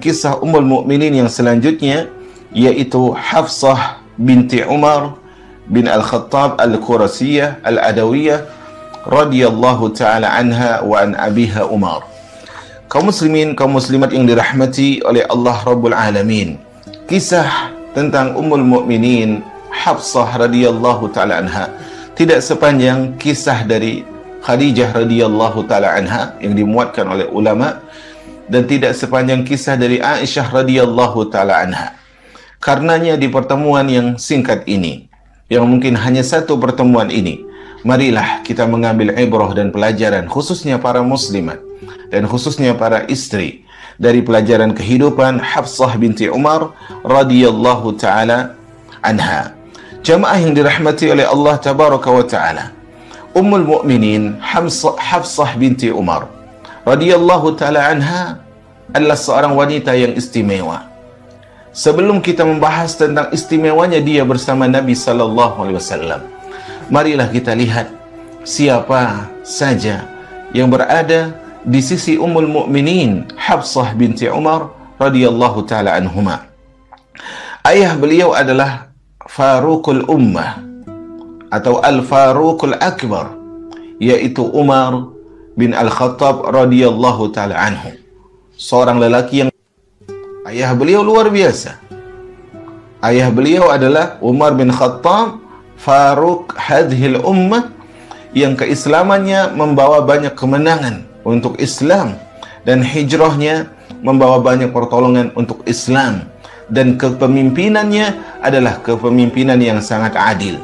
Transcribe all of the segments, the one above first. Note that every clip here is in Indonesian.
kisah Ummul Mukminin yang selanjutnya, yaitu Hafsah binti Umar bin Al-Khattab Al-Qurasiyah Al-Adawiyah radhiyallahu ta'ala anha wa an abiha Umar. Kaum muslimin, kaum muslimat yang dirahmati oleh Allah Rabbul Alamin, kisah tentang Ummul Mukminin Hafsah radhiyallahu ta'ala anha tidak sepanjang kisah dari Khadijah radhiyallahu ta'ala anha yang dimuatkan oleh ulama, dan tidak sepanjang kisah dari Aisyah radhiyallahu ta'ala anha. Karenanya di pertemuan yang singkat ini, yang mungkin hanya satu pertemuan ini, marilah kita mengambil ibrah dan pelajaran, khususnya para muslimat dan khususnya para istri, dari pelajaran kehidupan Hafsah binti Umar radhiyallahu ta'ala anha. Jamaah yang dirahmati oleh Allah tabaraka wa ta'ala, Ummul Mukminin Hafsah binti Umar radhiyallahu ta'ala anha adalah seorang wanita yang istimewa. Sebelum kita membahas tentang istimewanya dia bersama Nabi sallallahu alaihi wasallam, marilah kita lihat siapa saja yang berada di sisi Ummul Mukminin Hafsah binti Umar radhiyallahu ta'ala anhuma. Ayah beliau adalah Faruqul Ummah atau Al-Faruqul Akbar, yaitu Umar bin Al-Khattab radhiyallahu ta'ala anhu. Seorang lelaki yang ayah beliau luar biasa. Ayah beliau adalah Umar bin Khattab, Faruq hadhil ummah, yang keislamannya membawa banyak kemenangan untuk Islam, dan hijrahnya membawa banyak pertolongan untuk Islam, dan kepemimpinannya adalah kepemimpinan yang sangat adil.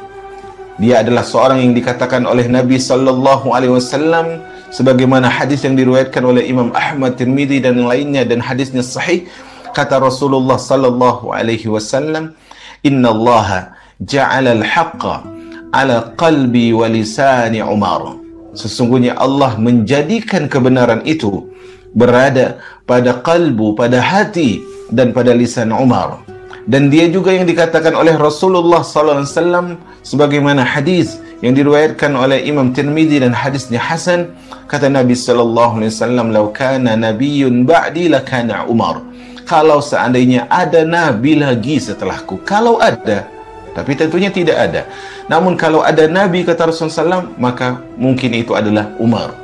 Dia adalah seorang yang dikatakan oleh Nabi sallallahu alaihi wasallam, sebagaimana hadis yang diriwayatkan oleh Imam Ahmad, Tirmidzi dan yang lainnya, dan hadisnya sahih. Kata Rasulullah sallallahu alaihi wasallam, "Innallaha ja'ala al-haqqa ala qalbi wa lisani Umar." Sesungguhnya Allah menjadikan kebenaran itu berada pada kalbu, pada hati, dan pada lisan Umar. Dan dia juga yang dikatakan oleh Rasulullah sallallahu alaihi wasallam, sebagaimana hadis yang diriwayatkan oleh Imam Tirmidzi dan hadisnya hasan. Kata Nabi sallallahu alaihi wasallam, "Lau kana nabiyyun ba'di lakana Umar." Kalau seandainya ada nabi lagi setelahku, kalau ada, tapi tentunya tidak ada. Namun kalau ada nabi, kata Rasulullah SAW, maka mungkin itu adalah Umar.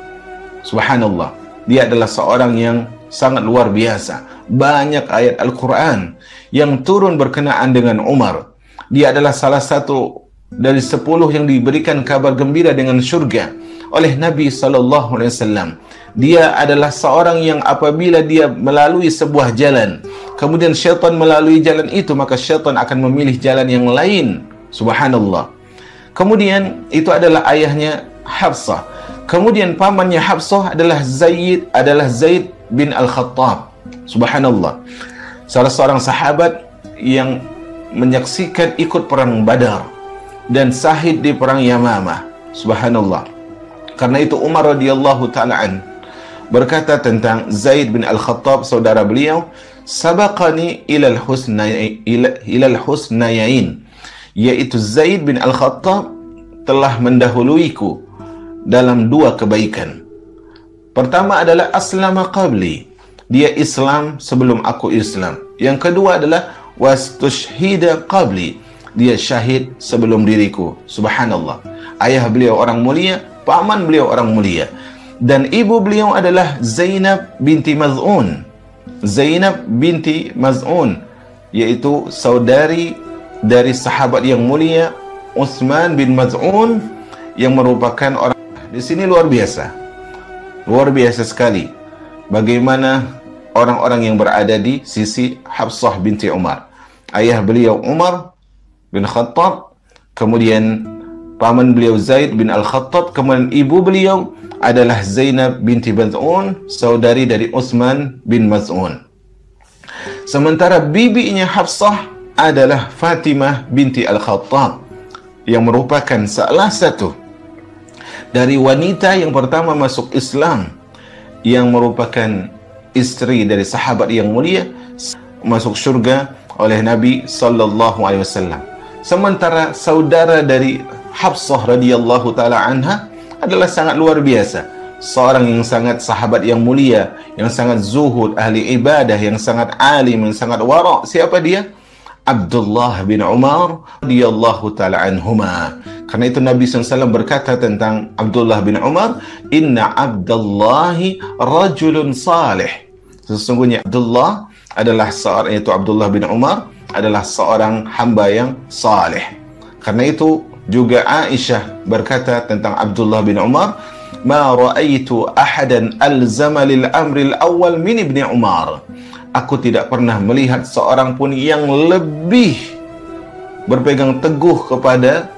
Subhanallah, dia adalah seorang yang sangat luar biasa. Banyak ayat Al-Quran yang turun berkenaan dengan Umar. Dia adalah salah satu dari 10 yang diberikan kabar gembira dengan syurga oleh Nabi SAW. Dia adalah seorang yang apabila dia melalui sebuah jalan, kemudian syaitan melalui jalan itu, maka syaitan akan memilih jalan yang lain. Subhanallah. Kemudian itu adalah ayahnya Hafsah. Kemudian pamannya Hafsah adalah Zaid bin Al-Khattab. Subhanallah. Salah seorang sahabat yang menyaksikan ikut perang Badar dan syahid di perang Yamamah. Subhanallah. Karena itu Umar radhiyallahu ta'ala an berkata tentang Zaid bin Al-Khattab, saudara beliau, "Sabaqani ilal husnayain," yaitu Zaid bin Al-Khattab telah mendahuluiku dalam 2 kebaikan. Pertama adalah aslama qabli, dia Islam sebelum aku Islam. Yang kedua adalah wastushhida qabli, dia syahid sebelum diriku. Subhanallah. Ayah beliau orang mulia, paman beliau orang mulia, dan ibu beliau adalah Zainab binti Maz'un. Zainab binti Maz'un, yaitu saudari dari sahabat yang mulia Utsman bin Maz'un, yang merupakan orang, di sini luar biasa sekali bagaimana orang-orang yang berada di sisi Hafsah binti Umar. Ayah beliau Umar bin Khattab, kemudian paman beliau Zaid bin Al-Khattab, kemudian ibu beliau adalah Zainab binti Maz'un, saudari dari Utsman bin Maz'un. Sementara bibinya Hafsah adalah Fatimah binti Al-Khattab, yang merupakan salah satu dari wanita yang pertama masuk Islam, yang merupakan istri dari sahabat yang mulia, masuk surga oleh Nabi sallallahu alaihi wasallam. Sementara saudara dari Hafsah radhiyallahu taala anha adalah sangat luar biasa. seorang yang sangat sahabat yang mulia, yang sangat zuhud, ahli ibadah, yang sangat alim, yang sangat wara'. Siapa dia? Abdullah bin Umar radhiyallahu taala anhuma. Karena itu Nabi SAW berkata tentang Abdullah bin Umar, inna Abdullahi rajulun salih. Sesungguhnya Abdullah adalah seorang, yaitu Abdullah bin Umar adalah seorang hamba yang salih. Karena itu juga Aisyah berkata tentang Abdullah bin Umar, ma ra'aitu ahadan alzama lil amri al-awwal min ibni Umar. Aku tidak pernah melihat seorang pun yang lebih berpegang teguh kepada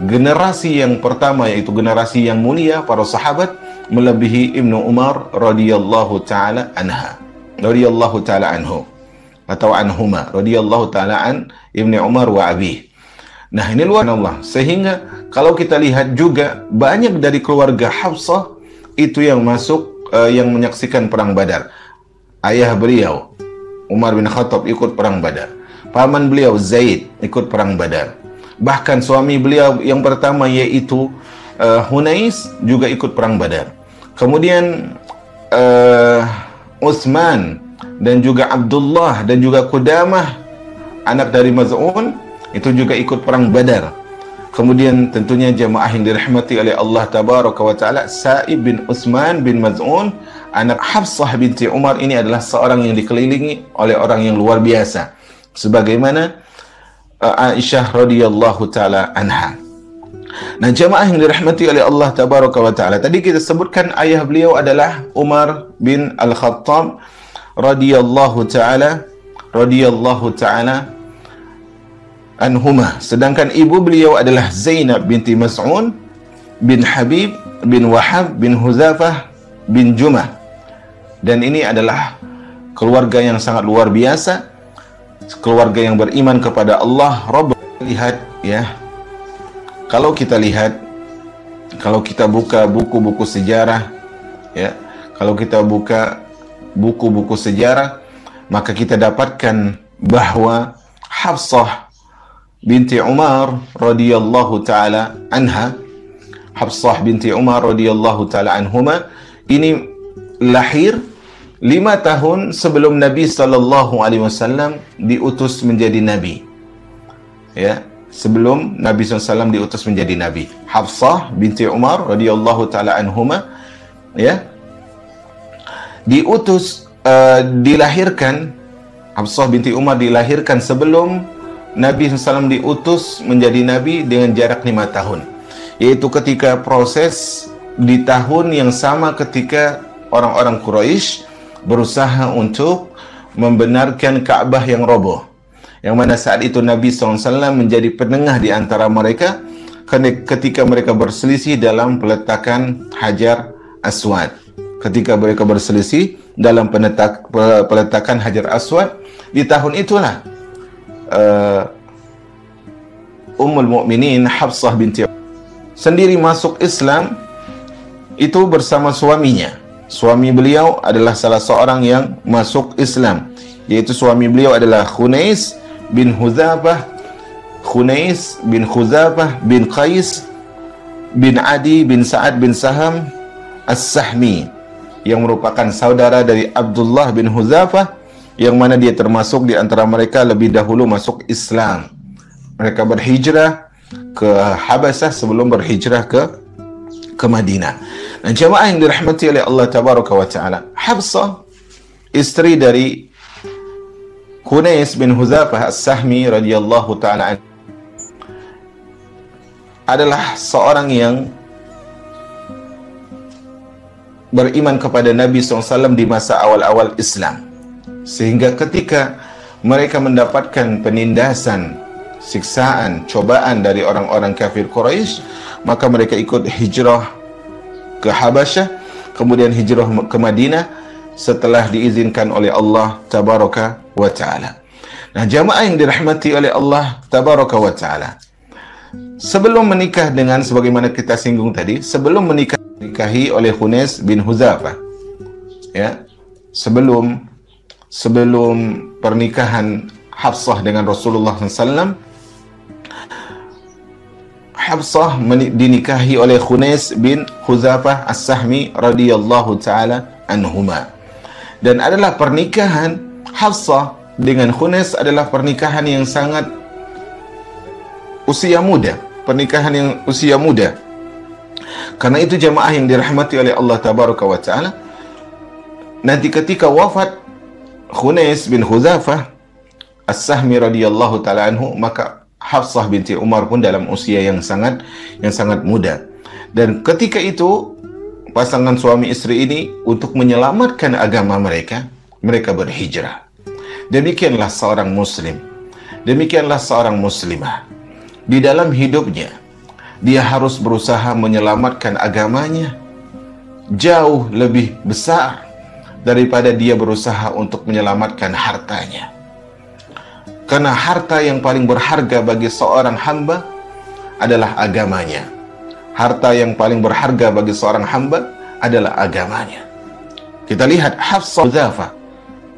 generasi yang pertama, yaitu generasi yang mulia, para sahabat, melebihi Ibnu Umar radhiyallahu taala anha, radhiyallahu taala anhu, atau anhuma, radhiyallahu taala an Ibnu Umar wa abi. Nah, ini luar Allah. Sehingga kalau kita lihat juga banyak dari keluarga Hafsah itu yang masuk, yang menyaksikan perang Badar. Ayah beliau Umar bin Khattab ikut perang Badar. Paman beliau Zaid ikut perang Badar. Bahkan suami beliau yang pertama yaitu Hunais juga ikut perang Badar. Kemudian Utsman dan juga Abdullah dan juga Qudamah anak dari Maz'un itu juga ikut perang Badar. Kemudian tentunya jemaah yang dirahmati oleh Allah tabaraka wa taala, Sa'ib bin Utsman bin Maz'un anak Hafsah binti Umar ini adalah seorang yang dikelilingi oleh orang yang luar biasa, sebagaimana Aisyah radhiyallahu taala anha. Nah, jemaah yang dirahmati oleh Allah tabaraka wa taala, tadi kita sebutkan ayah beliau adalah Umar bin Al-Khattab radhiyallahu taala anhuma. Sedangkan ibu beliau adalah Zainab binti Mas'un bin Habib bin Wahab bin Huzafah bin Jumah. Dan ini adalah keluarga yang sangat luar biasa, keluarga yang beriman kepada Allah Rabb. Lihat ya, kalau kita lihat, kalau kita buka buku-buku sejarah ya, kalau kita buka buku-buku sejarah, maka kita dapatkan bahwa Hafsah binti Umar radhiyallahu taala anha, Hafsah binti Umar radhiyallahu taala anhuma, ini lahir 5 tahun sebelum Nabi sallallahu alaihi wasallam diutus menjadi nabi. Ya, sebelum Nabi SAW diutus menjadi nabi. Hafsah binti Umar radhiyallahu taala anhuma ya, diutus, dilahirkan, Hafsah binti Umar dilahirkan sebelum Nabi SAW diutus menjadi nabi dengan jarak 5 tahun. Yaitu ketika proses di tahun yang sama ketika orang-orang Quraisy berusaha untuk membenarkan Ka'bah yang roboh. Yang mana saat itu Nabi SAW menjadi penengah di antara mereka ketika mereka berselisih dalam peletakan Hajar Aswad. Ketika mereka berselisih dalam peletakan Hajar Aswad, di tahun itulah Ummul Mukminin Hafsah binti sendiri masuk Islam itu bersama suaminya. Suami beliau adalah salah seorang yang masuk Islam, yaitu suami beliau adalah Hunais bin Huzafah bin Qais bin Adi bin Sa'ad bin Saham As-Sahmi, yang merupakan saudara dari Abdullah bin Huzafah, yang mana dia termasuk di antara mereka lebih dahulu masuk Islam. Mereka berhijrah ke Habasyah sebelum berhijrah ke Madinah. Nah, jemaah yang dirahmati oleh Allah tabaraka wa taala, Hafsah istri dari Hunais bin Huzafah As-Sahmi radhiyallahu taala adalah seorang yang beriman kepada Nabi SAW di masa awal-awal Islam. Sehingga ketika mereka mendapatkan penindasan, siksaan, cobaan dari orang-orang kafir Quraisy, maka mereka ikut hijrah ke Habasyah, kemudian hijrah ke Madinah setelah diizinkan oleh Allah tabaraka wa taala. Nah, jamaah yang dirahmati oleh Allah tabaraka wa taala, sebelum menikah dengan, sebagaimana kita singgung tadi, sebelum menikahi oleh Hunais bin Huzafah ya, sebelum pernikahan Hafsah dengan Rasulullah SAW, Hafsah dinikahi oleh Khunais bin Hudzafah As-Sahmi radhiyallahu taala anhuma. Dan adalah pernikahan Hafsah dengan Khunais adalah pernikahan yang sangat usia muda, pernikahan yang usia muda. Karena itu jamaah yang dirahmati oleh Allah tabaraka wa taala, nanti ketika wafat Khunais bin Hudzafah As-Sahmi radhiyallahu taala anhu, maka Hafsah binti Umar pun dalam usia yang sangat muda. Dan ketika itu pasangan suami istri ini untuk menyelamatkan agama mereka berhijrah. Demikianlah seorang muslim, demikianlah seorang muslimah. Di dalam hidupnya dia harus berusaha menyelamatkan agamanya jauh lebih besar daripada dia berusaha untuk menyelamatkan hartanya. Karena harta yang paling berharga bagi seorang hamba adalah agamanya. Harta yang paling berharga bagi seorang hamba adalah agamanya. Kita lihat Hafsah Hudzafah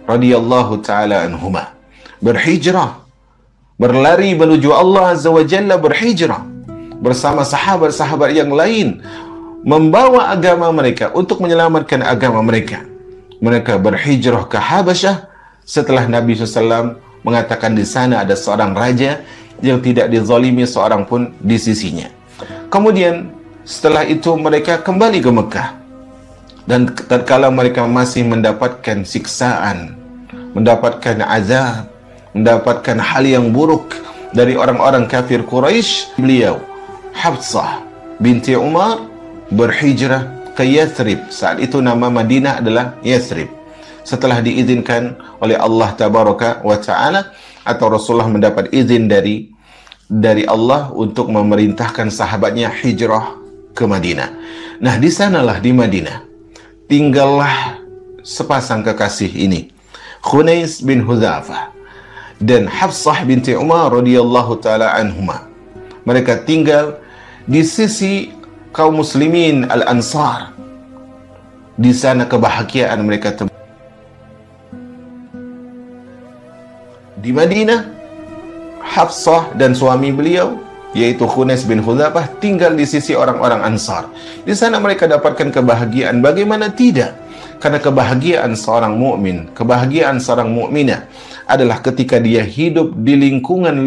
radhiyallahu taala anhuma berhijrah, berlari menuju Allah azza wa jalla, berhijrah bersama sahabat-sahabat yang lain, membawa agama mereka untuk menyelamatkan agama mereka. Mereka berhijrah ke Habasyah setelah Nabi SAW mengatakan di sana ada seorang raja yang tidak dizalimi seorang pun di sisinya. Kemudian setelah itu mereka kembali ke Mekah, dan tatkala mereka masih mendapatkan siksaan, mendapatkan azab, mendapatkan hal yang buruk dari orang-orang kafir Quraisy, beliau Hafsah binti Umar berhijrah ke Yathrib. Saat itu nama Madinah adalah Yathrib. Setelah diizinkan oleh Allah tabaraka wa ta'ala, atau Rasulullah mendapat izin dari Allah untuk memerintahkan sahabatnya hijrah ke Madinah. Nah, di sanalah di Madinah tinggallah sepasang kekasih ini, Khunais bin Hudzafah dan Hafsah binti Umar radhiyallahu taala anhuma. Mereka tinggal di sisi kaum muslimin Al-Ansar. Di sana kebahagiaan mereka di Madinah. Hafsah dan suami beliau yaitu Khunais bin Hudzafah tinggal di sisi orang-orang Ansar. Di sana mereka dapatkan kebahagiaan. Bagaimana tidak? Karena kebahagiaan seorang mukmin, kebahagiaan seorang mukminah adalah ketika dia hidup di lingkungan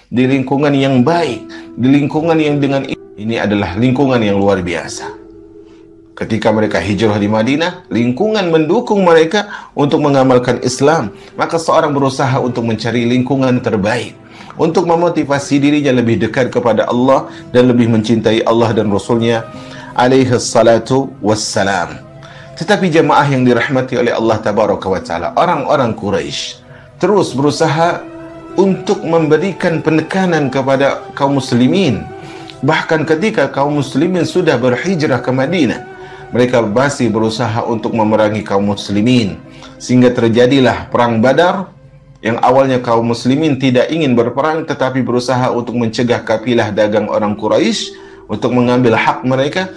di lingkungan yang baik, di lingkungan yang dengan ini adalah lingkungan yang luar biasa. Ketika mereka hijrah di Madinah, lingkungan mendukung mereka untuk mengamalkan Islam. Maka seorang berusaha untuk mencari lingkungan terbaik, untuk memotivasi dirinya lebih dekat kepada Allah dan lebih mencintai Allah dan Rasulnya alaihi salatu wassalam. Tetapi jemaah yang dirahmati oleh Allah tabaraka wa ta'ala, orang-orang Quraisy terus berusaha untuk memberikan penekanan kepada kaum muslimin. Bahkan ketika kaum muslimin sudah berhijrah ke Madinah, mereka masih berusaha untuk memerangi kaum muslimin, sehingga terjadilah perang Badar yang awalnya kaum muslimin tidak ingin berperang tetapi berusaha untuk mencegah kafilah dagang orang Quraisy untuk mengambil hak mereka.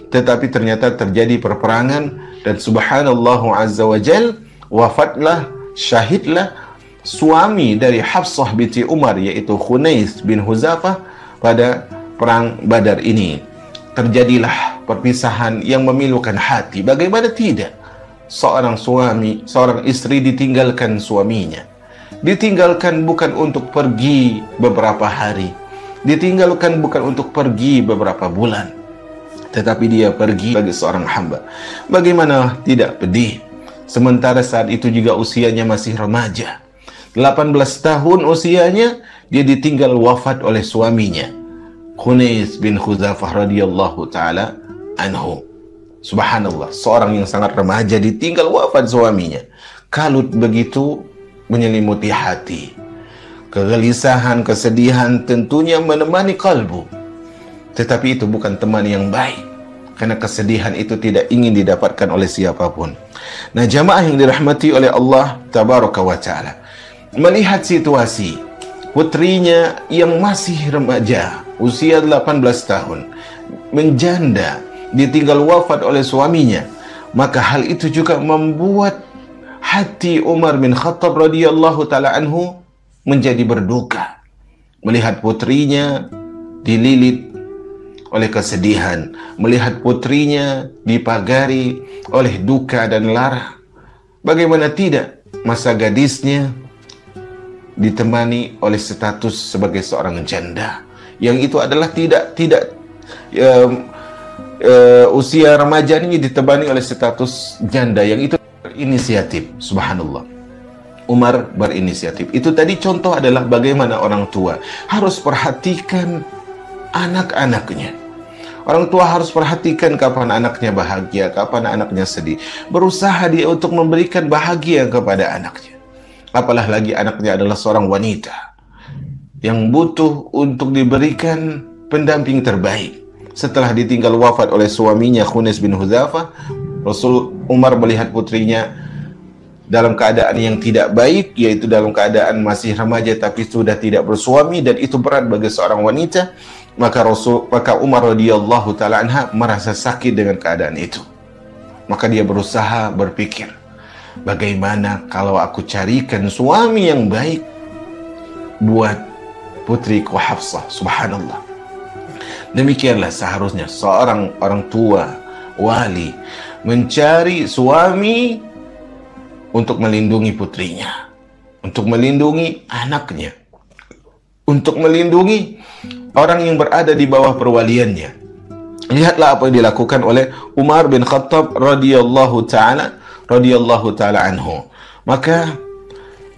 Tetapi ternyata terjadi perperangan, dan subhanallah azza wa jal, wafatlah, syahidlah suami dari Hafsah binti Umar yaitu Khunais bin Hudzafah pada perang Badar ini. Terjadilah perpisahan yang memilukan hati. Bagaimana tidak? Seorang suami, seorang istri ditinggalkan suaminya. Ditinggalkan bukan untuk pergi beberapa hari, ditinggalkan bukan untuk pergi beberapa bulan, tetapi dia pergi bagi seorang hamba. Bagaimana tidak pedih? Sementara saat itu juga usianya masih remaja, 18 tahun usianya, dia ditinggal wafat oleh suaminya, Khunais bin Hudzafah radhiyallahu taala anhu. Subhanallah, seorang yang sangat remaja ditinggal wafat suaminya. Kalut begitu menyelimuti hati. Kegelisahan, kesedihan tentunya menemani kalbu. Tetapi itu bukan teman yang baik, karena kesedihan itu tidak ingin didapatkan oleh siapapun. Nah, jamaah yang dirahmati oleh Allah tabaraka wa ta'ala, melihat situasi putrinya yang masih remaja, usia 18 tahun, menjanda, ditinggal wafat oleh suaminya, maka hal itu juga membuat hati Umar bin Khattab radhiyallahu taala anhu menjadi berduka. Melihat putrinya dililit oleh kesedihan, melihat putrinya dipagari oleh duka dan lara. Bagaimana tidak, masa gadisnya ditemani oleh status sebagai seorang janda, yang itu adalah usia remaja ini ditemani oleh status janda, yang itu inisiatif. Subhanallah, Umar berinisiatif. Itu tadi contoh adalah bagaimana orang tua harus perhatikan anak-anaknya. Orang tua harus perhatikan kapan anaknya bahagia, kapan anaknya sedih. Berusaha dia untuk memberikan bahagia kepada anaknya. Apalah lagi anaknya adalah seorang wanita yang butuh untuk diberikan pendamping terbaik. Setelah ditinggal wafat oleh suaminya Khunis bin Hudzafah, Rasul Umar melihat putrinya dalam keadaan yang tidak baik, yaitu dalam keadaan masih remaja tapi sudah tidak bersuami, dan itu berat bagi seorang wanita. Maka Umar radhiyallahu taala anha merasa sakit dengan keadaan itu. Maka dia berusaha berpikir, bagaimana kalau aku carikan suami yang baik buat putriku Hafsah. Subhanallah. Demikianlah seharusnya seorang orang tua, wali, mencari suami untuk melindungi putrinya, untuk melindungi anaknya, untuk melindungi orang yang berada di bawah perwaliannya. Lihatlah apa yang dilakukan oleh Umar bin Khattab radhiyallahu taala anhu. Maka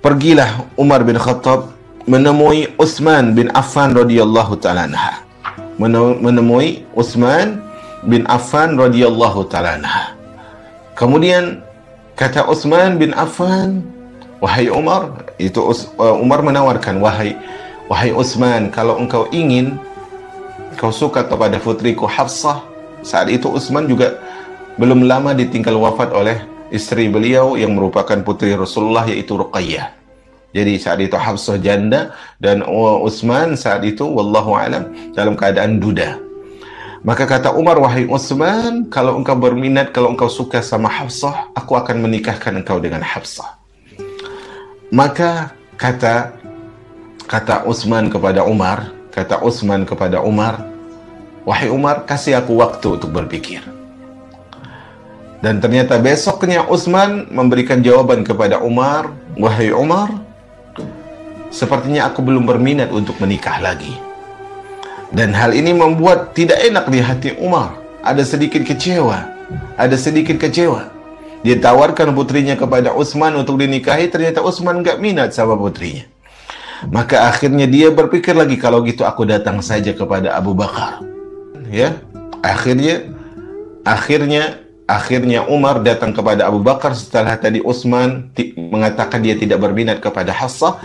pergilah Umar bin Khattab menemui Utsman bin Affan radhiyallahu taala anha. Menemui Utsman bin Affan radhiyallahu taala anha. Kemudian kata Utsman bin Affan, wahai Umar, itu Umar menawarkan, wahai Utsman, kalau engkau ingin, kau suka kepada putriku Hafsah. Saat itu Utsman juga belum lama ditinggal wafat oleh istri beliau yang merupakan putri Rasulullah, yaitu Ruqayyah. Jadi saat itu Hafsah janda dan Utsman saat itu wallahu alam dalam keadaan duda. Maka kata Umar, wahai Utsman, kalau engkau berminat, kalau engkau suka sama Hafsah, aku akan menikahkan engkau dengan Hafsah. Maka kata Utsman kepada Umar, wahai Umar, kasih aku waktu untuk berpikir. Dan ternyata besoknya Utsman memberikan jawaban kepada Umar, wahai Umar, sepertinya aku belum berminat untuk menikah lagi. Dan hal ini membuat tidak enak di hati Umar. Ada sedikit kecewa. Dia tawarkan putrinya kepada Utsman untuk dinikahi, ternyata Utsman nggak minat sama putrinya. Maka akhirnya dia berpikir lagi, kalau gitu aku datang saja kepada Abu Bakar. Ya, akhirnya Umar datang kepada Abu Bakar setelah tadi Utsman mengatakan dia tidak berminat kepada Hafsah.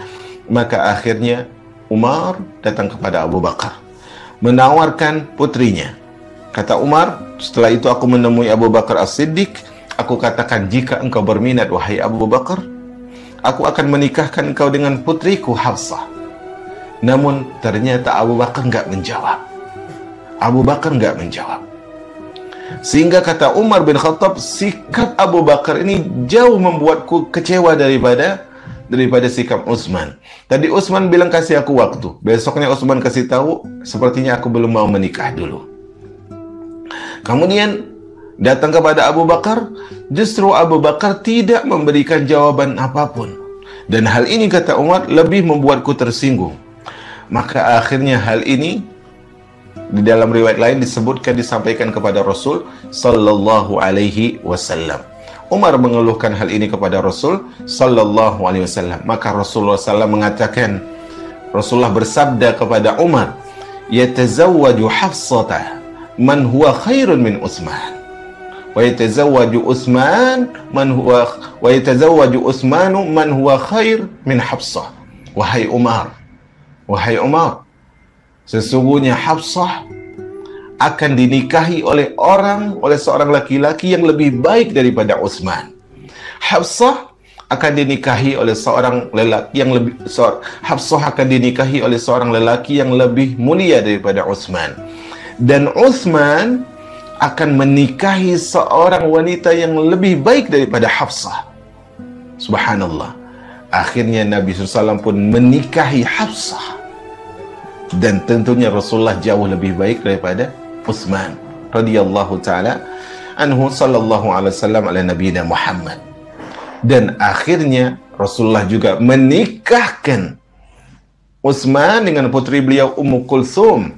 Maka akhirnya Umar datang kepada Abu Bakar menawarkan putrinya. Kata Umar, setelah itu aku menemui Abu Bakar As-Siddiq, aku katakan, jika engkau berminat wahai Abu Bakar, aku akan menikahkan engkau dengan putriku Hafsah. Namun ternyata Abu Bakar nggak menjawab. Sehingga kata Umar bin Khattab, sikap Abu Bakar ini jauh membuatku kecewa daripada sikap Utsman. Tadi Utsman bilang kasih aku waktu. Besoknya Utsman kasih tahu, sepertinya aku belum mau menikah dulu. Kemudian datang kepada Abu Bakar, justru Abu Bakar tidak memberikan jawaban apapun. Dan hal ini kata Umar lebih membuatku tersinggung. Maka akhirnya hal ini di dalam riwayat lain disampaikan kepada Rasul sallallahu alaihi wasallam. Umar mengeluhkan hal ini kepada Rasul sallallahu alaihi wasallam. Maka Rasulullah SAW mengatakan, Rasulullah bersabda kepada Umar, yatazawwaju Hafsata man huwa khairun min Utsman, wa yatazawwaju Utsmanu man huwa khair min Hafsah. Wahai Umar, sesungguhnya Hafsah akan dinikahi oleh seorang laki-laki yang lebih baik daripada Utsman. Hafsah akan dinikahi oleh seorang lelaki yang lebih mulia daripada Utsman. Dan Utsman akan menikahi seorang wanita yang lebih baik daripada Hafsah. Subhanallah. Akhirnya Nabi SAW pun menikahi Hafsah. Dan tentunya Rasulullah jauh lebih baik daripada Utsman radhiyallahu taala anhu sallallahu alaihi wasallam ala nabiyina Muhammad. Dan akhirnya Rasulullah juga menikahkan Utsman dengan putri beliau Ummu Kulthum,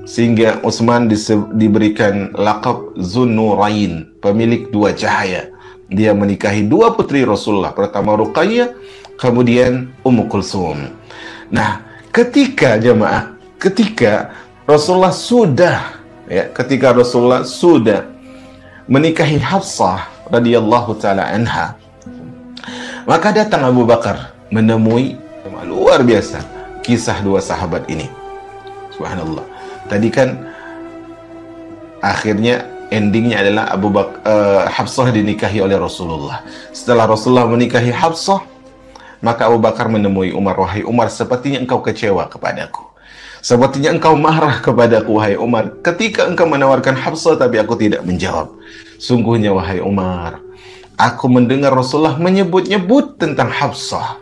sehingga Utsman diberikan laqab Zunnurain, pemilik dua cahaya. Dia menikahi dua putri Rasulullah, pertama Ruqayyah, kemudian Ummu Kulthum. Nah, ketika Rasulullah sudah menikahi Hafsah radhiyallahu taala anha, maka datang Abu Bakar menemui. Luar biasa kisah dua sahabat ini, subhanallah. Tadi kan akhirnya endingnya adalah Hafsah dinikahi oleh Rasulullah. Setelah Rasulullah menikahi Hafsah, maka Abu Bakar menemui Umar. Wahai Umar, sepertinya engkau kecewa kepadaku, sepertinya engkau marah kepadaku, wahai Umar, ketika engkau menawarkan Hafsah tapi aku tidak menjawab. Sungguhnya wahai Umar, aku mendengar Rasulullah menyebut-nyebut tentang Hafsah.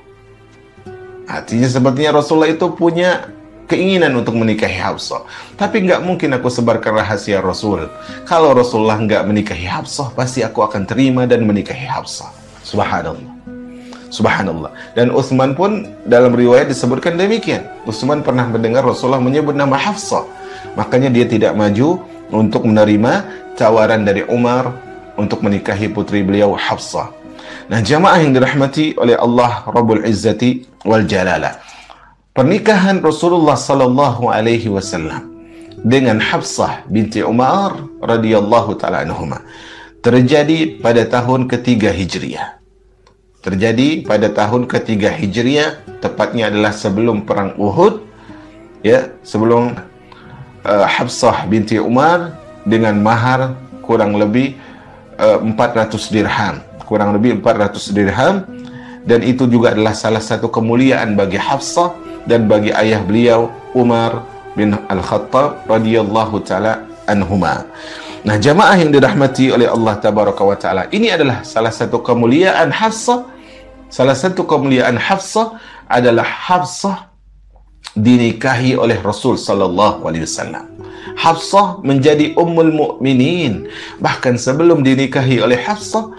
Artinya sepertinya Rasulullah itu punya keinginan untuk menikahi Hafsah. Tapi nggak mungkin aku sebarkan rahasia Rasul. Kalau Rasulullah nggak menikahi Hafsah, pasti aku akan terima dan menikahi Hafsah. Subhanallah. Subhanallah. Dan Utsman pun dalam riwayat disebutkan demikian. Utsman pernah mendengar Rasulullah menyebut nama Hafsah. Makanya dia tidak maju untuk menerima tawaran dari Umar untuk menikahi putri beliau Hafsah. Nah, jamaah yang dirahmati oleh Allah Rabbul Izzati wal Jalalah, pernikahan Rasulullah sallallahu alaihi wasallam dengan Hafsah binti Umar radhiyallahu taala anhuma terjadi pada tahun ketiga Hijriah. Tepatnya adalah sebelum perang Uhud, ya, sebelum Hafsah binti Umar dengan mahar kurang lebih 400 dirham, dan itu juga adalah salah satu kemuliaan bagi Hafsah dan bagi ayah beliau Umar bin Al-Khattab radhiyallahu taala anhuma. Nah, jamaah yang dirahmati oleh Allah tabaraka wa taala, ini adalah salah satu kemuliaan Hafsah. Salah satu kemuliaan Hafsah adalah Hafsah dinikahi oleh Rasul sallallahu alaihi wasallam. Hafsah menjadi ummul mukminin. Bahkan sebelum dinikahi oleh Hafsah,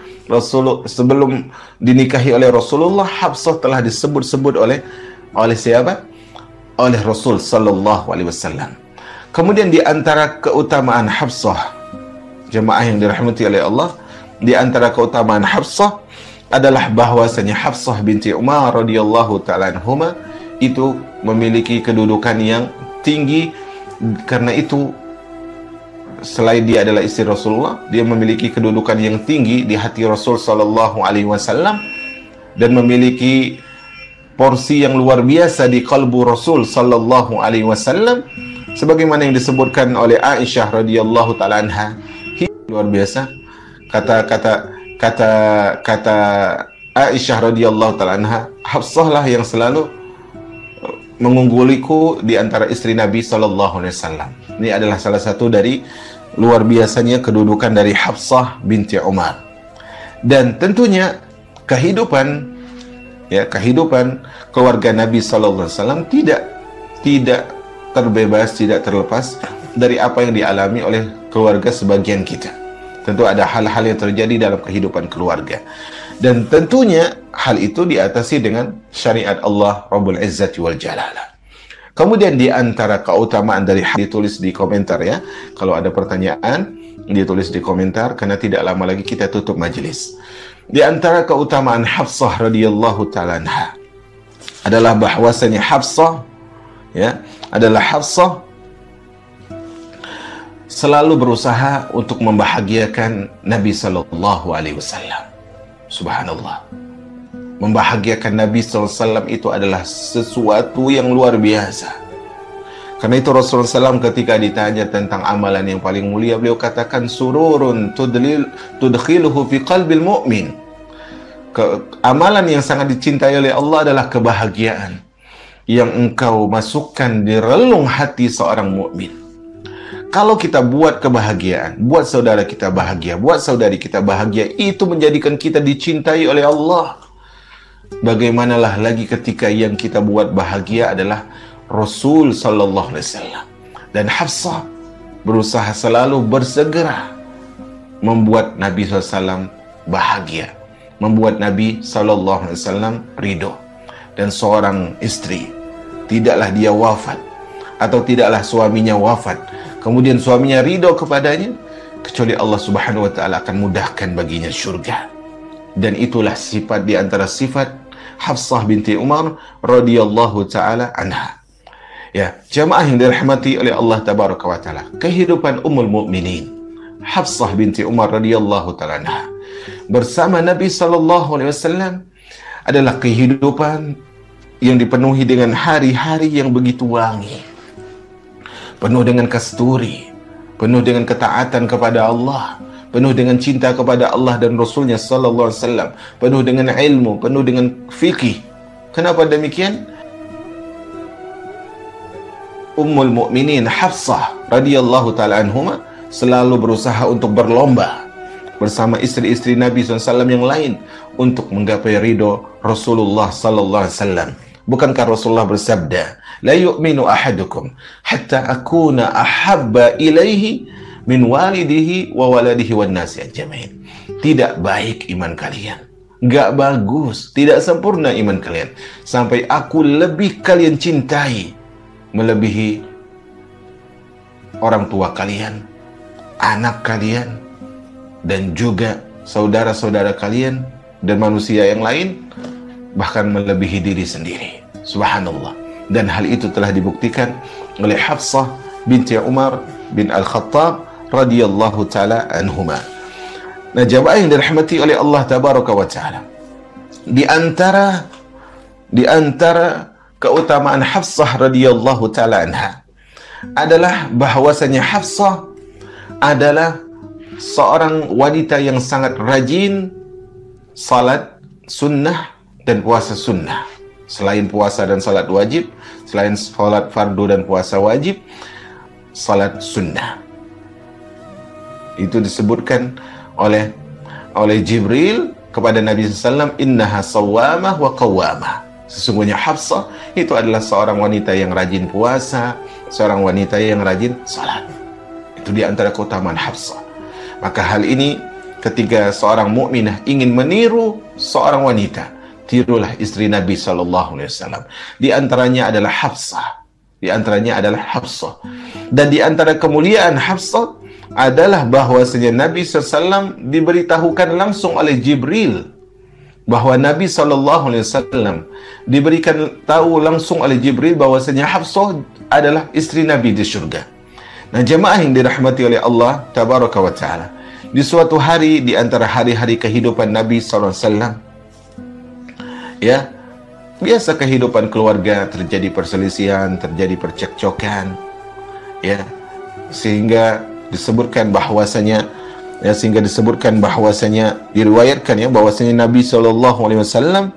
sebelum dinikahi oleh Rasulullah, Hafsah telah disebut-sebut oleh siapa? Oleh Rasul sallallahu alaihi wasallam. Kemudian di antara keutamaan Hafsah, jemaah yang dirahmati oleh Allah, di antara keutamaan Hafsah adalah bahwasanya Hafsah binti Umar radhiyallahu taala anhuma itu memiliki kedudukan yang tinggi. Karena itu, selain dia adalah istri Rasulullah, dia memiliki kedudukan yang tinggi di hati Rasul sallallahu alaihi wasallam dan memiliki porsi yang luar biasa di kalbu Rasul sallallahu alaihi wasallam, sebagaimana yang disebutkan oleh Aisyah radhiyallahu taala anha. Luar biasa kata Aisyah radhiyallahu taala anha, Hafsah lah yang selalu mengungguliku di antara istri Nabi sallallahu alaihi wasallam. Ini adalah salah satu dari luar biasanya kedudukan dari Hafsah binti Umar. Dan tentunya kehidupan keluarga Nabi sallallahu alaihi wasallam tidak terbebas, tidak terlepas dari apa yang dialami oleh keluarga sebagian kita. Tentu ada hal-hal yang terjadi dalam kehidupan keluarga. Dan tentunya hal itu diatasi dengan syariat Allah Rabbul Izzati wal Jalalah. Kemudian di antara keutamaan dari ditulis di komentar, ya. Kalau ada pertanyaan, ditulis di komentar, karena tidak lama lagi kita tutup majelis. Di antara keutamaan Hafsah radhiyallahu ta'ala anha adalah bahwasanya Hafsah selalu berusaha untuk membahagiakan Nabi sallallahu alaihi wasallam. Subhanallah. Membahagiakan Nabi SAW itu adalah sesuatu yang luar biasa. Karena itu Rasulullah SAW ketika ditanya tentang amalan yang paling mulia, beliau katakan sururun tudkhiluhu fi qalbil mu'min. Amalan yang sangat dicintai oleh Allah adalah kebahagiaan yang engkau masukkan di relung hati seorang mukmin. Kalau kita buat kebahagiaan, buat saudara kita bahagia, buat saudari kita bahagia, itu menjadikan kita dicintai oleh Allah. Bagaimanalah lagi ketika yang kita buat bahagia adalah Rasul sallallahu alaihi wasallam. Dan Hafsah berusaha selalu bersegera membuat Nabi SAW bahagia, membuat Nabi SAW ridho. Dan seorang istri, tidaklah dia wafat atau tidaklah suaminya wafat kemudian suaminya ridho kepadanya, kecuali Allah Subhanahu wa Ta'ala akan mudahkan baginya syurga. Dan itulah sifat di antara sifat Hafsah binti Umar radhiyallahu ta'ala anha. Ya, jamaah yang dirahmati oleh Allah tabaraka wa taala, kehidupan Ummul Mukminin Hafsah binti Umar radhiyallahu ta'ala anha bersama Nabi sallallahu alaihi wasallam adalah kehidupan yang dipenuhi dengan hari-hari yang begitu wangi, penuh dengan kasturi, penuh dengan ketaatan kepada Allah, penuh dengan cinta kepada Allah dan Rasulnya sallallahu alaihi wasallam, penuh dengan ilmu, penuh dengan fikih. Kenapa demikian? Ummul Mukminin Hafsah radhiyallahu taala anhuma selalu berusaha untuk berlomba bersama istri-istri Nabi SAW yang lain untuk menggapai ridho Rasulullah sallallahu alaihi wasallam. Bukankah Rasulullah bersabda, "La yu'minu ahadukum hatta akuna ahabba ilaihi min walidihi wa waladihi wan nasi ajmain." Tidak baik iman kalian, gak bagus, tidak sempurna iman kalian sampai aku lebih kalian cintai melebihi orang tua kalian, anak kalian, dan juga saudara-saudara kalian dan manusia yang lain, bahkan melebihi diri sendiri. Subhanallah. Dan hal itu telah dibuktikan oleh Hafsah binti Umar bin Al-Khattab radhiyallahu ta'ala anhuma. Nah, jamaah yang dirahmati oleh Allah tabaraka wa ta'ala, di antara keutamaan Hafsah radhiyallahu ta'ala anha adalah bahwasanya Hafsah adalah seorang wanita yang sangat rajin salat sunnah dan puasa sunnah. Selain puasa dan salat wajib, selain salat fardu dan puasa wajib, salat sunnah. Itu disebutkan oleh Jibril kepada Nabi SAW, innaha sawwamah wa qawwamah. Sesungguhnya Hafsah itu adalah seorang wanita yang rajin puasa, seorang wanita yang rajin salat. Itu di antara keutamaan Hafsah. Maka hal ini ketika seorang mukminah ingin meniru seorang wanita, tirulah istri Nabi SAW. Di antaranya adalah Hafsah. Dan di antara kemuliaan Hafsah adalah bahwasanya Nabi SAW diberitahukan langsung oleh Jibril bahwa Nabi SAW diberikan tahu langsung oleh Jibril bahwasanya Hafsah adalah istri Nabi di surga. Nah, jemaah yang dirahmati oleh Allah tabaraka wa ta'ala, di suatu hari di antara hari-hari kehidupan Nabi SAW, ya, biasa kehidupan keluarga terjadi perselisihan, terjadi percekcokan, ya, sehingga disebutkan bahwasanya diriwayatkan ya bahwasanya Nabi SAW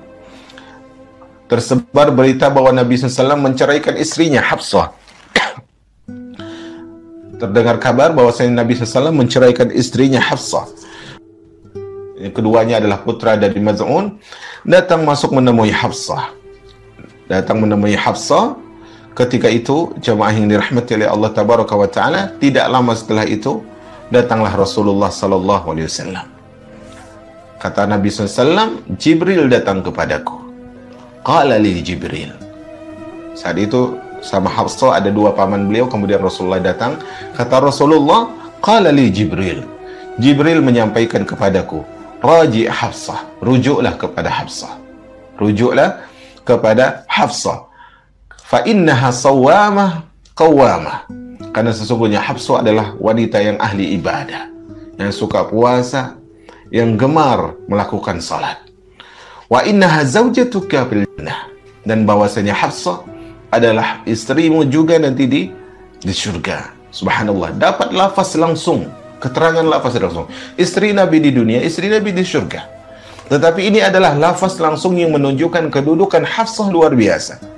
tersebar berita bahwa Nabi SAW menceraikan istrinya Hafsah. Terdengar kabar bahwasanya Nabi SAW menceraikan istrinya Hafsah. Yang keduanya adalah putra dari Maz'un, datang masuk menemui Hafsah. Ketika itu jemaah yang dirahmati oleh Allah tabaraka wa ta'ala, tidak lama setelah itu datanglah Rasulullah sallallahu alaihi wasallam. Kata Nabi SAW, Jibril datang kepadaku. Qala li Jibril. Saat itu sama Hafsah ada dua paman beliau, kemudian Rasulullah datang. Kata Rasulullah, qala li Jibril. Jibril menyampaikan kepadaku, raji Hafsah, rujuklah kepada Hafsah. Fa innaha sawwamah qawwamah. Karena sesungguhnya Hafsah adalah wanita yang ahli ibadah, yang suka puasa, yang gemar melakukan salat. Wa innaha zaujatuka fil jannah. Dan bahwasanya Hafsah adalah istrimu juga nanti di surga. Subhanallah, dapat lafaz langsung, keterangan lafaz langsung. Istri Nabi di dunia, istri Nabi di surga. Tetapi ini adalah lafaz langsung yang menunjukkan kedudukan Hafsah luar biasa.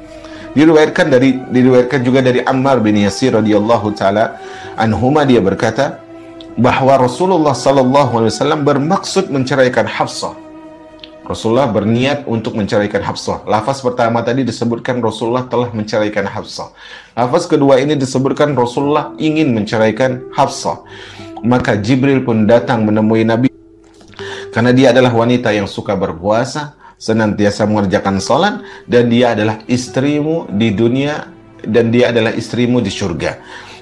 Diriwayatkan juga dari Ammar bin Yasir radhiyallahu taala anhuma, dia berkata bahwa Rasulullah sallallahu alaihi wasallam bermaksud menceraikan Hafsah. Rasulullah berniat untuk menceraikan Hafsah. Lafaz pertama tadi disebutkan Rasulullah telah menceraikan Hafsah. Lafaz kedua ini disebutkan Rasulullah ingin menceraikan Hafsah. Maka Jibril pun datang menemui Nabi, karena dia adalah wanita yang suka berpuasa, senantiasa mengerjakan salat, dan dia adalah istrimu di dunia dan dia adalah istrimu di surga.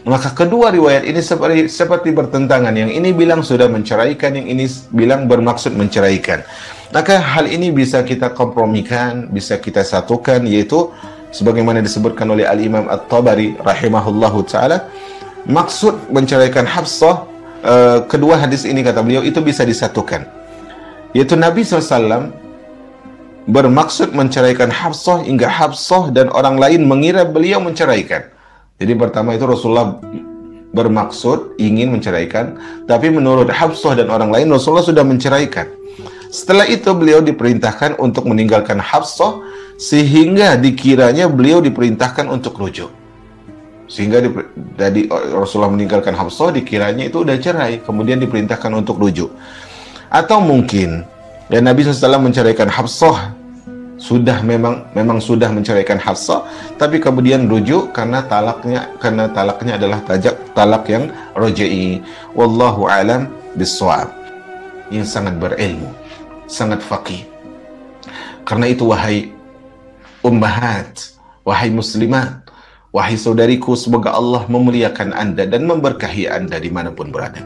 Maka kedua riwayat ini seperti bertentangan. Yang ini bilang sudah menceraikan, yang ini bilang bermaksud menceraikan. Maka hal ini bisa kita kompromikan, bisa kita satukan, yaitu sebagaimana disebutkan oleh Al-Imam At-Tabari rahimahullahu ta'ala, maksud menceraikan Hafsah, kedua hadis ini kata beliau itu bisa disatukan, yaitu Nabi SAW bermaksud menceraikan Hafsah hingga Hafsah dan orang lain mengira beliau menceraikan. Jadi pertama itu Rasulullah bermaksud ingin menceraikan, tapi menurut Hafsah dan orang lain Rasulullah sudah menceraikan. Setelah itu beliau diperintahkan untuk meninggalkan Hafsah, sehingga dikiranya beliau diperintahkan untuk rujuk. Sehingga dari Rasulullah meninggalkan Hafsah, dikiranya itu udah cerai, kemudian diperintahkan untuk rujuk. Atau mungkin ya Nabi SAW menceraikan Hafsah, memang sudah menceraikan Hafsah, tapi kemudian rujuk karena talaknya adalah talak yang raj'i. Wallahu alam bissawab. Yang sangat berilmu, sangat faqih. Karena itu wahai ummahat, wahai muslimat, wahai saudariku, semoga Allah memuliakan Anda dan memberkahi Anda dimanapun berada.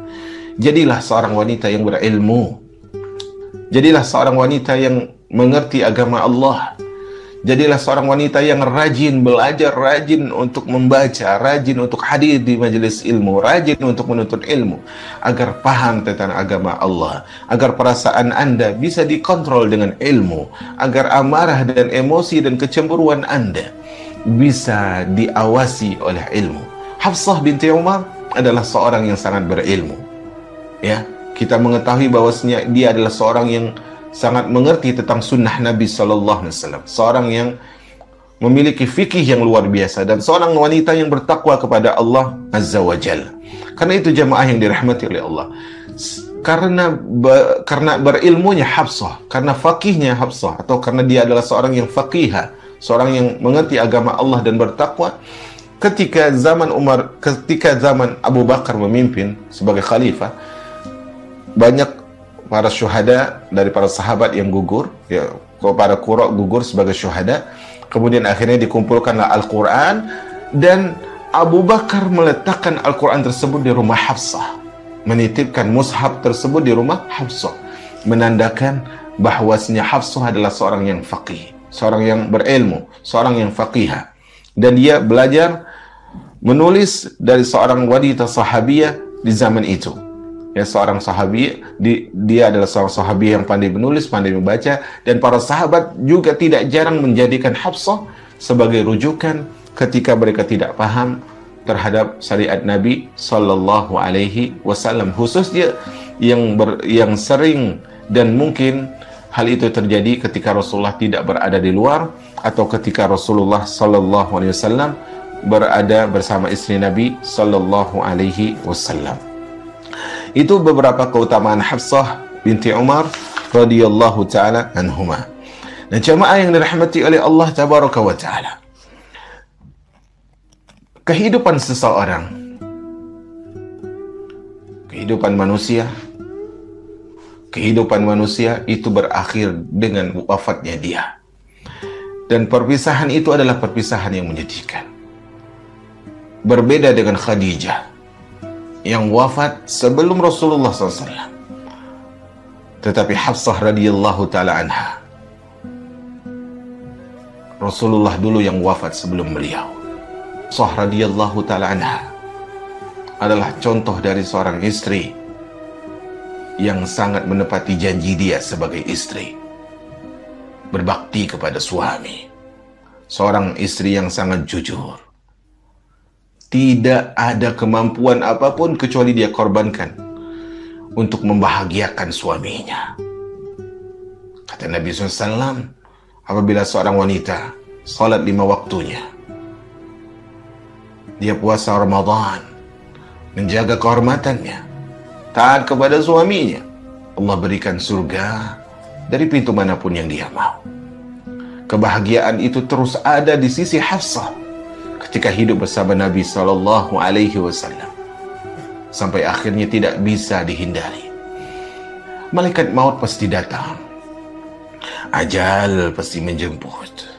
Jadilah seorang wanita yang berilmu. Jadilah seorang wanita yang mengerti agama Allah. Jadilah seorang wanita yang rajin belajar, rajin untuk membaca, rajin untuk hadir di majelis ilmu, rajin untuk menuntut ilmu, agar paham tentang agama Allah, agar perasaan Anda bisa dikontrol dengan ilmu, agar amarah dan emosi dan kecemburuan Anda bisa diawasi oleh ilmu. Hafsah binti Umar adalah seorang yang sangat berilmu. Ya, kita mengetahui bahwasanya dia adalah seorang yang sangat mengerti tentang sunnah Nabi Sallallahu Alaihi Wasallam, seorang yang memiliki fikih yang luar biasa, dan seorang wanita yang bertakwa kepada Allah Azza wa Jalla. Karena itu jamaah yang dirahmati oleh Allah, karena berilmunya Hafsah, karena fakihnya Hafsah, atau karena dia adalah seorang yang fakihah, seorang yang mengerti agama Allah dan bertakwa, ketika zaman Abu Bakar memimpin sebagai khalifah, banyak para syuhada dari para sahabat yang gugur, ya, para qurra gugur sebagai syuhada. Kemudian akhirnya dikumpulkanlah Al-Quran, dan Abu Bakar meletakkan Al-Quran tersebut di rumah Hafsah, menitipkan mushaf tersebut di rumah Hafsah, menandakan bahwasanya Hafsah adalah seorang yang faqih, seorang yang berilmu, seorang yang faqihah, dan dia belajar menulis dari seorang wanita sahabiyah di zaman itu. Ya, seorang sahabi, dia adalah seorang sahabi yang pandai menulis, pandai membaca, dan para sahabat juga tidak jarang menjadikan Hafsah sebagai rujukan ketika mereka tidak paham terhadap syariat Nabi Sallallahu Alaihi Wasallam, khususnya yang sering dan mungkin hal itu terjadi ketika Rasulullah tidak berada di luar, atau ketika Rasulullah Sallallahu Alaihi Wasallam berada bersama istri Nabi Sallallahu Alaihi Wasallam. Itu beberapa keutamaan Hafsah binti Umar radhiyallahu taala anhuma. Nah, jemaah yang dirahmati oleh Allah tabaraka wa taala, kehidupan seseorang, kehidupan manusia itu berakhir dengan wafatnya dia. Dan perpisahan itu adalah perpisahan yang menyedihkan. Berbeda dengan Khadijah yang wafat sebelum Rasulullah SAW. Tetapi Hafsah radhiyallahu ta'ala anha, Rasulullah dulu yang wafat sebelum beliau. Hafsah radhiyallahu ta'ala anha adalah contoh dari seorang istri yang sangat menepati janji dia sebagai istri, berbakti kepada suami, seorang istri yang sangat jujur. Tidak ada kemampuan apapun kecuali dia korbankan untuk membahagiakan suaminya. Kata Nabi SAW, apabila seorang wanita salat 5 waktunya, dia puasa Ramadan, menjaga kehormatannya, taat kepada suaminya, Allah berikan surga dari pintu manapun yang dia mau. Kebahagiaan itu terus ada di sisi Hafsah ketika hidup bersama Nabi Sallallahu Alaihi Wasallam, sampai akhirnya tidak bisa dihindari. Malaikat maut pasti datang, ajal pasti menjemput.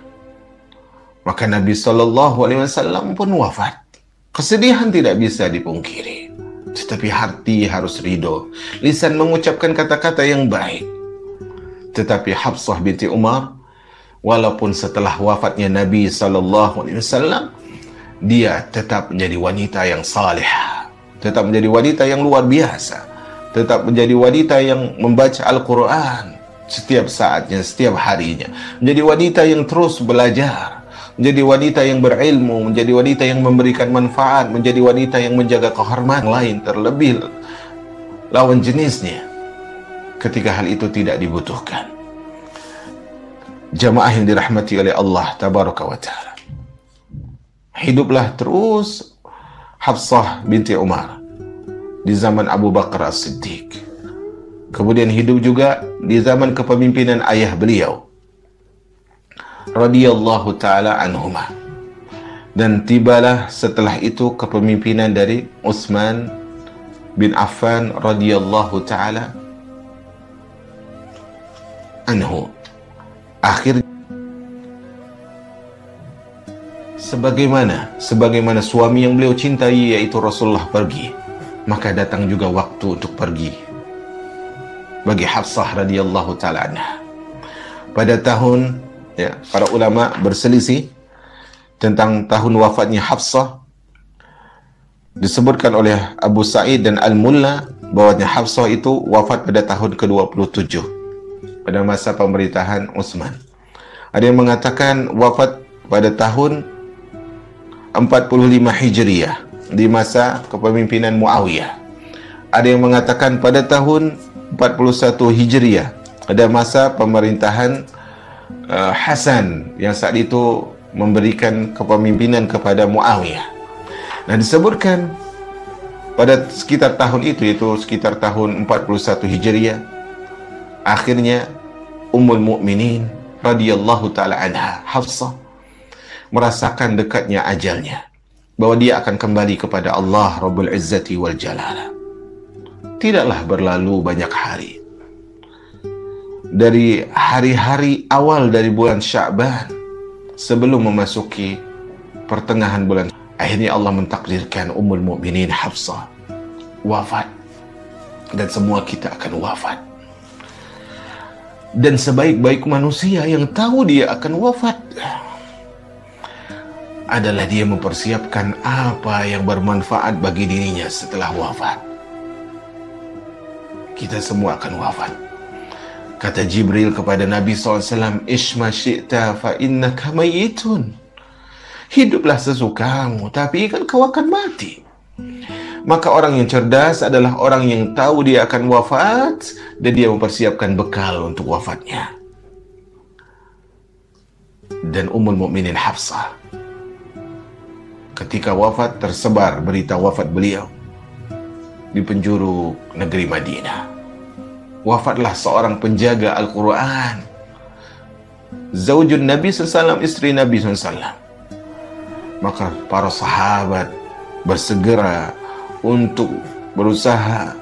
Maka Nabi Sallallahu Alaihi Wasallam pun wafat. Kesedihan tidak bisa dipungkiri, tetapi hati harus ridho, lisan mengucapkan kata-kata yang baik. Tetapi Hafsah binti Umar, walaupun setelah wafatnya Nabi Sallallahu Alaihi Wasallam, dia tetap menjadi wanita yang salihah, tetap menjadi wanita yang luar biasa, tetap menjadi wanita yang membaca Al-Quran setiap saatnya, setiap harinya, menjadi wanita yang terus belajar, menjadi wanita yang berilmu, menjadi wanita yang memberikan manfaat, menjadi wanita yang menjaga kehormatan lain, terlebih lawan jenisnya ketika hal itu tidak dibutuhkan. Jamaah yang dirahmati oleh Allah Tabaraka wa Ta'ala, hiduplah terus Hafsah binti Umar di zaman Abu Bakar As-Siddiq. Kemudian hidup juga di zaman kepemimpinan ayah beliau radhiyallahu ta'ala anhuma. Dan tibalah setelah itu kepemimpinan dari Utsman bin Affan radhiyallahu ta'ala anhu. Akhirnya sebagaimana suami yang beliau cintai yaitu Rasulullah pergi, maka datang juga waktu untuk pergi bagi Hafsah radhiyallahu ta'ala anha. Pada tahun, para ulama berselisih tentang tahun wafatnya Hafsah. Disebutkan oleh Abu Sa'id dan Al-Mulla bahwa Hafsah itu wafat pada tahun ke-27 pada masa pemerintahan Utsman. Ada yang mengatakan wafat pada tahun 45 Hijriyah di masa kepemimpinan Muawiyah. Ada yang mengatakan pada tahun 41 Hijriyah pada masa pemerintahan Hasan yang saat itu memberikan kepemimpinan kepada Muawiyah. Nah, disebutkan pada sekitar tahun itu, yaitu sekitar tahun 41 Hijriyah, akhirnya Ummul Mukminin radhiyallahu taala anha, Hafsah, merasakan dekatnya ajalnya, bahwa dia akan kembali kepada Allah Rabbul Izzati wal Jalala. Tidaklah berlalu banyak hari dari hari-hari awal dari bulan Sya'ban sebelum memasuki pertengahan bulan, akhirnya Allah mentakdirkan Ummul Mukminin Hafsah wafat, dan semua kita akan wafat. Dan sebaik-baik manusia yang tahu dia akan wafat adalah dia mempersiapkan apa yang bermanfaat bagi dirinya setelah wafat. Kita semua akan wafat. Kata Jibril kepada Nabi SAW, Ishma syi'ta fa innaka mayitun. Hiduplah sesukamu, tapi kan kau akan mati. Maka orang yang cerdas adalah orang yang tahu dia akan wafat dan dia mempersiapkan bekal untuk wafatnya. Dan Ummul Mukminin Hafsah ketika wafat, tersebar berita wafat beliau di penjuru negeri Madinah. Wafatlah seorang penjaga Al-Quran, Zaujun Nabi SAW, istri Nabi SAW. Maka para sahabat bersegera untuk berusaha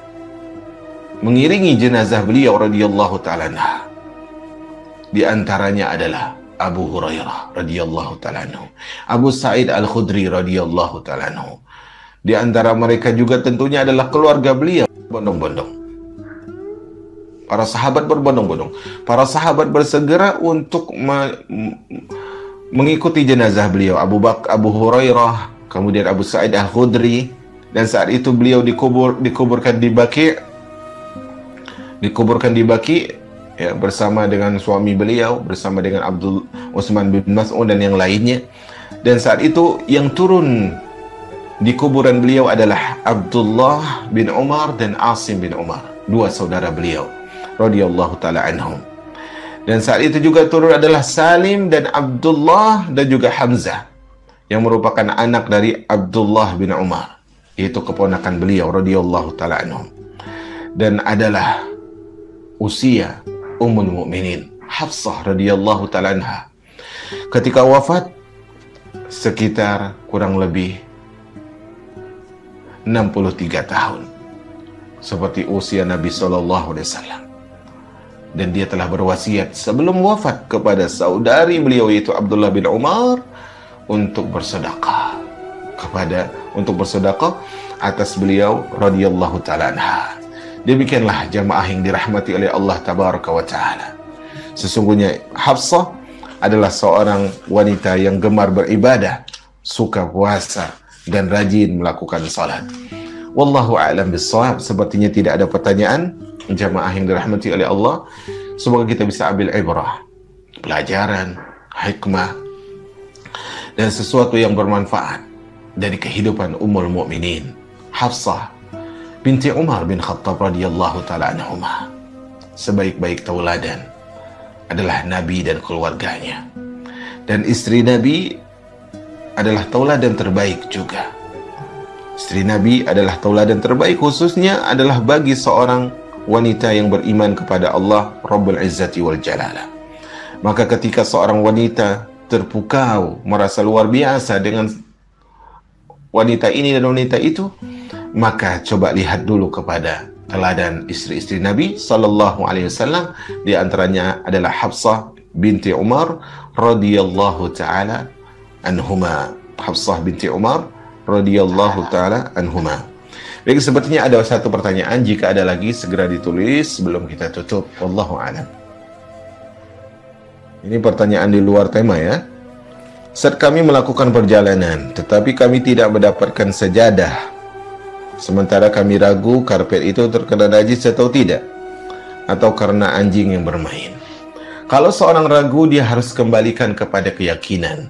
mengiringi jenazah beliau radhiyallahu ta'ala anha. Di antaranya adalah Abu Hurairah radhiyallahu ta'ala anhu, Abu Sa'id Al-Khudri radhiyallahu ta'ala anhu. Di antara mereka juga tentunya adalah keluarga beliau, bondong-bondong. Para sahabat berbondong-bondong. Para sahabat bersegera untuk mengikuti jenazah beliau, Abu Hurairah, kemudian Abu Sa'id Al-Khudri. Dan saat itu beliau dikuburkan di Baqi, ya, bersama dengan suami beliau, bersama dengan Utsman bin Mas'ud dan yang lainnya. Dan saat itu yang turun di kuburan beliau adalah Abdullah bin Umar dan Asim bin Umar, dua saudara beliau radhiyallahu ta'ala anhum. Dan saat itu juga turun adalah Salim dan Abdullah dan juga Hamzah, yang merupakan anak dari Abdullah bin Umar, yaitu keponakan beliau radhiyallahu ta'ala anhum. Dan adalah usia Ummul Mukminin Hafsah radhiyallahu ta'ala anha. Ketika wafat sekitar kurang lebih 63 tahun, seperti usia Nabi SAW. Dan dia telah berwasiat sebelum wafat kepada saudari beliau yaitu Abdullah bin Umar untuk bersedekah atas beliau radhiyallahu ta'ala anha. Demikianlah jamaah yang dirahmati oleh Allah tabaraka wa ta'ala. Sesungguhnya Hafsah adalah seorang wanita yang gemar beribadah, suka puasa, dan rajin melakukan salat. Wallahu a'lam bissawab. Sepertinya tidak ada pertanyaan. Jamaah yang dirahmati oleh Allah, semoga kita bisa ambil ibrah, pelajaran, hikmah, dan sesuatu yang bermanfaat dari kehidupan Ummul Mukminin Hafsah binti Umar bin Khattab radhiyallahu ta'ala anhumah. Sebaik-baik tauladan adalah Nabi dan keluarganya, dan istri Nabi adalah tauladan terbaik juga. Istri Nabi adalah tauladan terbaik, khususnya adalah bagi seorang wanita yang beriman kepada Allah Rabbul Izzati wal Jalalah. Maka ketika seorang wanita terpukau, merasa luar biasa dengan wanita ini dan wanita itu, maka coba lihat dulu kepada teladan istri-istri Nabi sallallahu alaihi wasallam. Di antaranya adalah Hafsah binti Umar radhiyallahu taala anhuma. Hafsah binti Umar radhiyallahu taala anhuma. Baik, sepertinya ada satu pertanyaan. Jika ada lagi segera ditulis sebelum kita tutup. Wallahu a'lam. Ini pertanyaan di luar tema ya. Saat kami melakukan perjalanan, tetapi kami tidak mendapatkan sejadah. Sementara kami ragu karpet itu terkena najis atau tidak, atau karena anjing yang bermain. Kalau seorang ragu, dia harus kembalikan kepada keyakinan.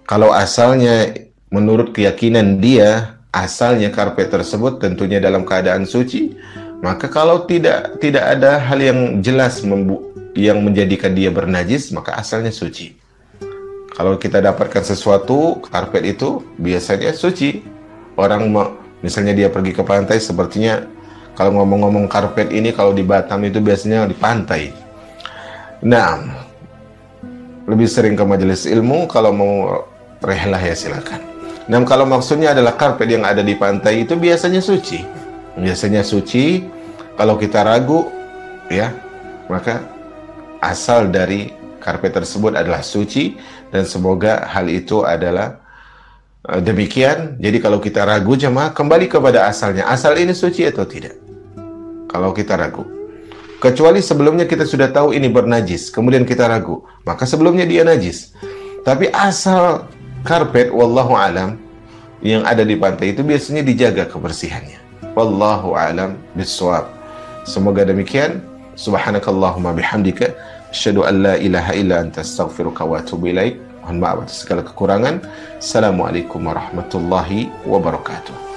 Kalau asalnya menurut keyakinan dia, asalnya karpet tersebut tentunya dalam keadaan suci, maka kalau tidak ada hal yang jelas yang menjadikan dia bernajis, maka asalnya suci. Kalau kita dapatkan sesuatu, karpet itu biasanya suci. Orang misalnya dia pergi ke pantai, sepertinya kalau ngomong-ngomong karpet ini kalau di Batam itu biasanya di pantai. Nah, lebih sering ke majelis ilmu, kalau mau rehlah ya silakan. Nah, kalau maksudnya adalah karpet yang ada di pantai itu biasanya suci. Biasanya suci. Kalau kita ragu, ya, maka asal dari karpet tersebut adalah suci, dan semoga hal itu adalah demikian. Jadi kalau kita ragu, jemaah, kembali kepada asalnya. Asal ini suci atau tidak? Kalau kita ragu. Kecuali sebelumnya kita sudah tahu ini bernajis, kemudian kita ragu, maka sebelumnya dia najis. Tapi asal karpet, wallahu alam, yang ada di pantai itu biasanya dijaga kebersihannya. Wallahu alam bissawab. Semoga demikian. Subhanakallahumma bihamdika asyhadu an la ilaha illa anta astaghfiruka wa atubu ilaik. Mohon maaf atas segala kekurangan. Assalamualaikum warahmatullahi wabarakatuh.